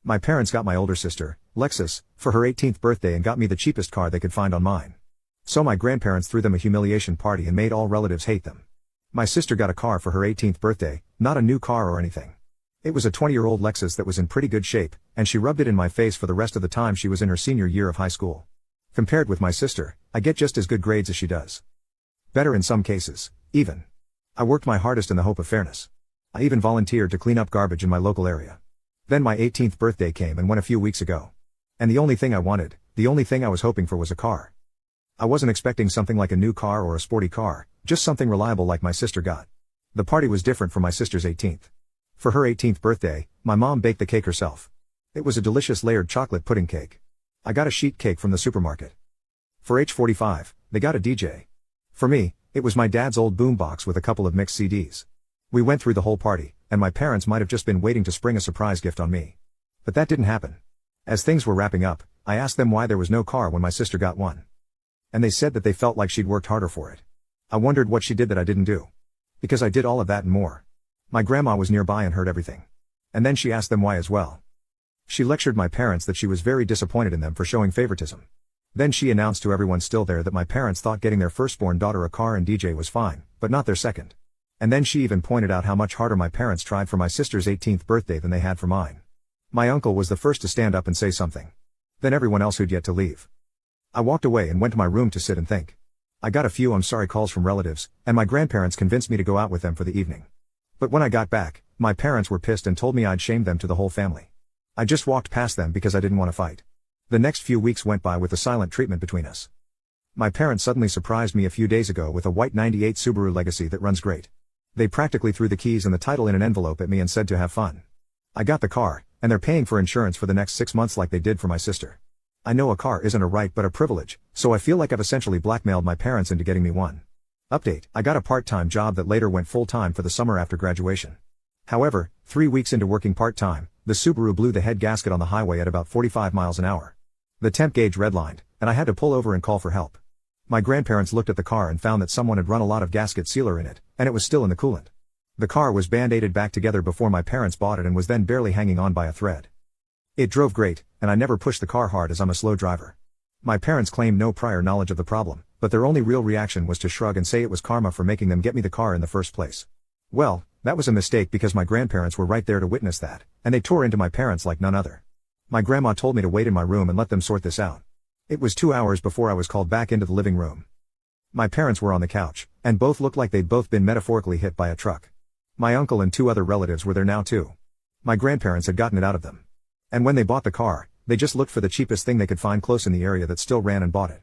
My parents got my older sister, Lexus, for her 18th birthday and got me the cheapest car they could find online. So my grandparents threw them a humiliation party and made all relatives hate them. My sister got a car for her 18th birthday, not a new car or anything. It was a 20-year-old Lexus that was in pretty good shape, and she rubbed it in my face for the rest of the time she was in her senior year of high school. Compared with my sister, I get just as good grades as she does. Better in some cases, even. I worked my hardest in the hope of fairness. I even volunteered to clean up garbage in my local area. Then my 18th birthday came and went a few weeks ago. And the only thing I wanted, the only thing I was hoping for was a car. I wasn't expecting something like a new car or a sporty car, just something reliable like my sister got. The party was different for my sister's 18th. For her 18th birthday, my mom baked the cake herself. It was a delicious layered chocolate pudding cake. I got a sheet cake from the supermarket. For age 45, they got a DJ. For me, it was my dad's old boombox with a couple of mixed CDs. We went through the whole party, and my parents might have just been waiting to spring a surprise gift on me. But that didn't happen. As things were wrapping up, I asked them why there was no car when my sister got one. And they said that they felt like she'd worked harder for it. I wondered what she did that I didn't do. Because I did all of that and more. My grandma was nearby and heard everything. And then she asked them why as well. She lectured my parents that she was very disappointed in them for showing favoritism. Then she announced to everyone still there that my parents thought getting their firstborn daughter a car and DJ was fine, but not their second. And then she even pointed out how much harder my parents tried for my sister's 18th birthday than they had for mine. My uncle was the first to stand up and say something. Then everyone else who'd yet to leave. I walked away and went to my room to sit and think. I got a few I'm sorry calls from relatives, and my grandparents convinced me to go out with them for the evening. But when I got back, my parents were pissed and told me I'd shamed them to the whole family. I just walked past them because I didn't want to fight. The next few weeks went by with the silent treatment between us. My parents suddenly surprised me a few days ago with a white '98 Subaru Legacy that runs great. They practically threw the keys and the title in an envelope at me and said to have fun. I got the car, and they're paying for insurance for the next 6 months like they did for my sister. I know a car isn't a right but a privilege, so I feel like I've essentially blackmailed my parents into getting me one. Update: I got a part-time job that later went full-time for the summer after graduation. However, 3 weeks into working part-time, the Subaru blew the head gasket on the highway at about 45 miles an hour. The temp gauge redlined, and I had to pull over and call for help. My grandparents looked at the car and found that someone had run a lot of gasket sealer in it, and it was still in the coolant. The car was band-aided back together before my parents bought it and was then barely hanging on by a thread. It drove great, and I never pushed the car hard as I'm a slow driver. My parents claimed no prior knowledge of the problem, but their only real reaction was to shrug and say it was karma for making them get me the car in the first place. Well, that was a mistake because my grandparents were right there to witness that, and they tore into my parents like none other. My grandma told me to wait in my room and let them sort this out. It was 2 hours before I was called back into the living room. My parents were on the couch, and both looked like they'd both been metaphorically hit by a truck. My uncle and 2 other relatives were there now too. My grandparents had gotten it out of them. And when they bought the car, they just looked for the cheapest thing they could find close in the area that still ran and bought it.